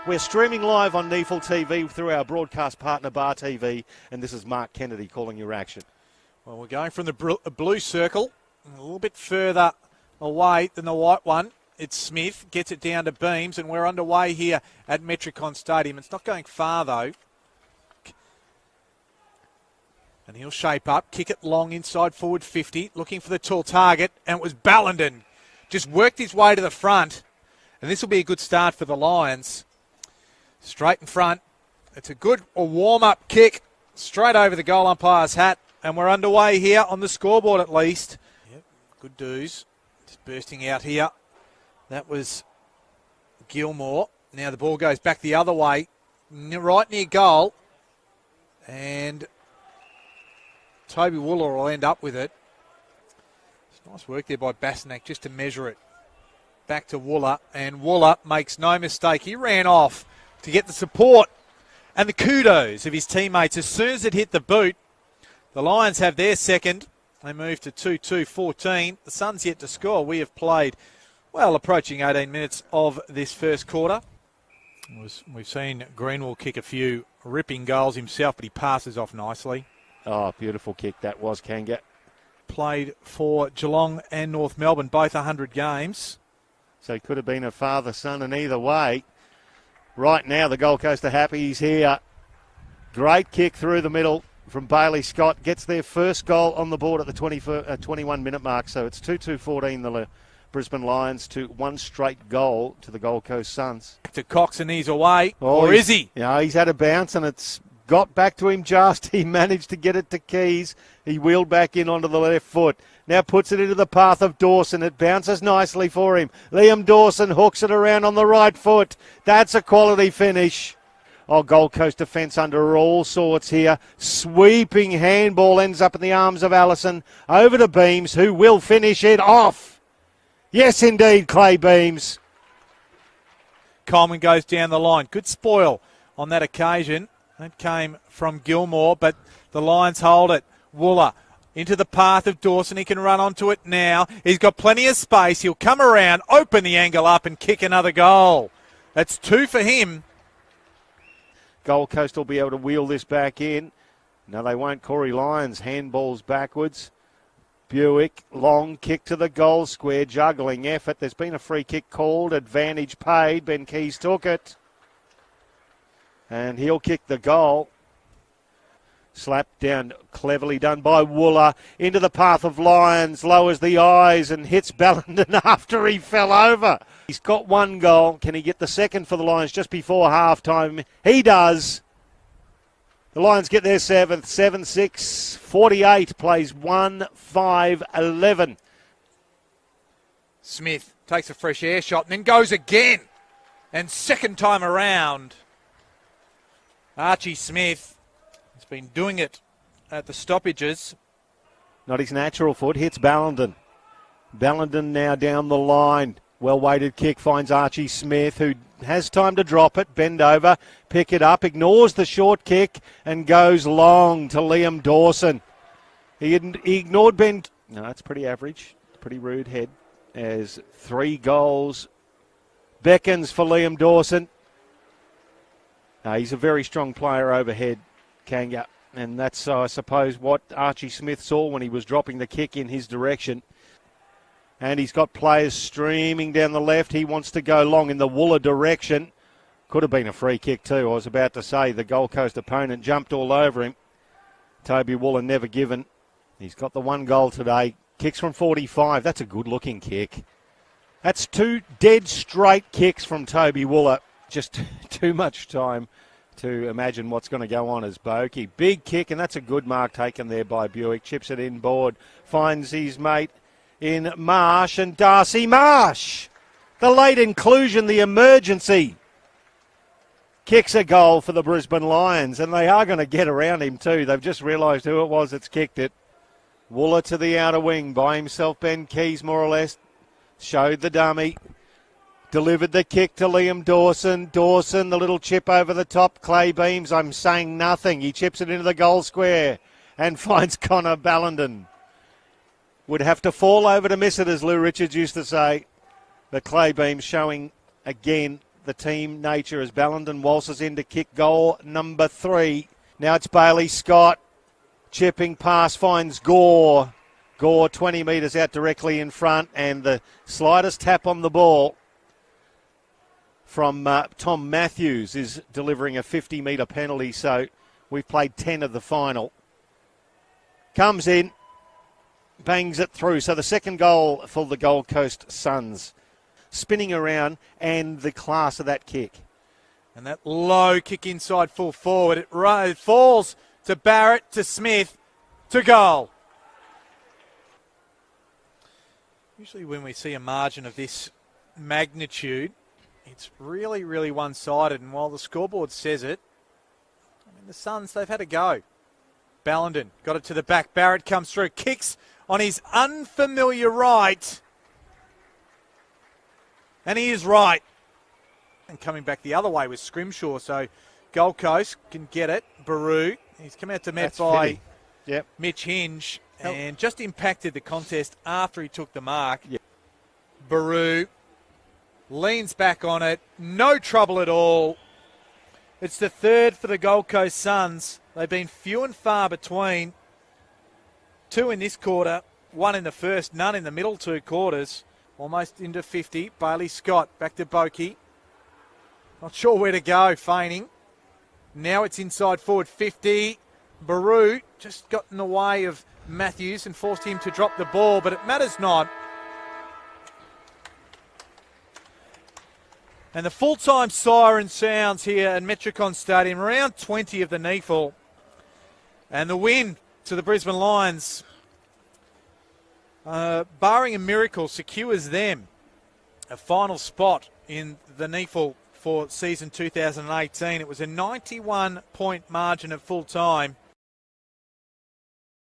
We're streaming live on Neefle TV through our broadcast partner Bar TV, and this is Mark Kennedy calling your action. Well, we're going from the blue circle, a little bit further away than the white one. It's Smith, gets it down to Beams, and we're underway here at Metricon Stadium. It's not going far, though. And he'll shape up, kick it long inside forward 50, looking for the tall target, and it was Ballenden. Just worked his way to the front, and this will be a good start for the Lions. Straight in front. It's a good warm-up kick straight over the goal umpire's hat, and we're underway here on the scoreboard at least. Yep, good dues. Just bursting out here. That was Gilmore. Now the ball goes back the other way, right near goal, and Toby Wooler will end up with it. It's nice work there by Basnack just to measure it. Back to Wooler, and Wooler makes no mistake. He ran off to get the support and the kudos of his teammates. As soon as it hit the boot, the Lions have their second. They move to 2-2-14. The Suns yet to score. We have played, well, approaching 18 minutes of this first quarter. We've seen Greenwell kick a few ripping goals himself, but he passes off nicely. Oh, beautiful kick that was, Kanga. Played for Geelong and North Melbourne, both 100 games. So he could have been a father-son in either way. Right now, the Gold Coast are happy he's here. Great kick through the middle from Bailey Scott. Gets their first goal on the board at the 21-minute mark. So it's 2-2-14, the Brisbane Lions, to one straight goal to the Gold Coast Suns. To Cox, and he's away. Or is he? Yeah, he's had a bounce, and it's got back to him just. He managed to get it to Keys. He wheeled back in onto the left foot. Now puts it into the path of Dawson. It bounces nicely for him. Liam Dawson hooks it around on the right foot. That's a quality finish. Oh, Gold Coast defence under all sorts here. Sweeping handball ends up in the arms of Allison. Over to Beams, who will finish it off. Yes, indeed, Clay Beams. Coleman goes down the line. Good spoil on that occasion. That came from Gilmore, but the Lions hold it. Wooler into the path of Dawson. He can run onto it now. He's got plenty of space. He'll come around, open the angle up, and kick another goal. That's two for him. Gold Coast will be able to wheel this back in. No, they won't. Corey Lyons handballs backwards. Buick, long kick to the goal square, juggling effort. There's been a free kick called, advantage paid. Ben Keys took it. And he'll kick the goal. Slapped down, cleverly done by Wooler. Into the path of Lyons, lowers the eyes and hits Ballenden after he fell over. He's got one goal. Can he get the second for the Lions just before half-time? He does. The Lions get their seventh, 7-6, 48, plays 1-5-11. Smith takes a fresh air shot and then goes again. And second time around, Archie Smith has been doing it at the stoppages. Not his natural foot, hits Ballenden. Ballenden now down the line. Well-weighted kick finds Archie Smith, who has time to drop it, bend over, pick it up, ignores the short kick and goes long to Liam Dawson. He ignored Ben. No, that's pretty average. Pretty rude head. As 3 goals beckons for Liam Dawson. He's a very strong player overhead, Kanga, and that's, I suppose, what Archie Smith saw when he was dropping the kick in his direction. And he's got players streaming down the left. He wants to go long in the Wooler direction. Could have been a free kick too. I was about to say the Gold Coast opponent jumped all over him. Toby Wooler never given. He's got the 1 goal today. Kicks from 45. That's a good-looking kick. That's 2 dead straight kicks from Toby Wooler. Just too much time to imagine what's going to go on as Bokey. Big kick, and that's a good mark taken there by Buick. Chips it inboard. Finds his mate in Marsh, and Darcy Marsh. The late inclusion, the emergency. Kicks a goal for the Brisbane Lions, and they are going to get around him too. They've just realised who it was that's kicked it. Wooler to the outer wing. By himself, Ben Keys more or less. Showed the dummy. Delivered the kick to Liam Dawson. Dawson, the little chip over the top. Clay Beams, I'm saying nothing. He chips it into the goal square and finds Connor Ballenden. Would have to fall over to miss it, as Lou Richards used to say. But Clay Beams showing again the team nature as Ballenden waltzes in to kick goal number 3. Now it's Bailey Scott. Chipping pass finds Gore. Gore 20 metres out directly in front, and the slightest tap on the ball from Tom Matthews is delivering a 50-metre penalty, so we've played 10 of the final. Comes in, bangs it through. So the second goal for the Gold Coast Suns. Spinning around, and the class of that kick. And that low kick inside full forward. It falls to Barrett, to Smith, to goal. Usually when we see a margin of this magnitude, it's really, really one-sided. And while the scoreboard says it, I mean, the Suns, they've had a go. Ballenden got it to the back. Barrett comes through, kicks on his unfamiliar right. And he is right. And coming back the other way was Scrimshaw. So Gold Coast can get it. Baru, he's come out to Met by Mitch Hinge. And just impacted the contest after he took the mark. Yep. Baru leans back on it. No trouble at all. It's the third for the Gold Coast Suns. They've been few and far between. 2 in this quarter, 1 in the first, none in the middle 2 quarters. Almost into 50. Bailey Scott back to Boakey. Not sure where to go, feigning. Now it's inside forward 50. Baru just got in the way of Matthews and forced him to drop the ball, but it matters not. And the full-time siren sounds here at Metricon Stadium, around 20 of the NEFL. And the win to the Brisbane Lions, barring a miracle, secures them a final spot in the NEFL for season 2018. It was a 91-point margin at full time.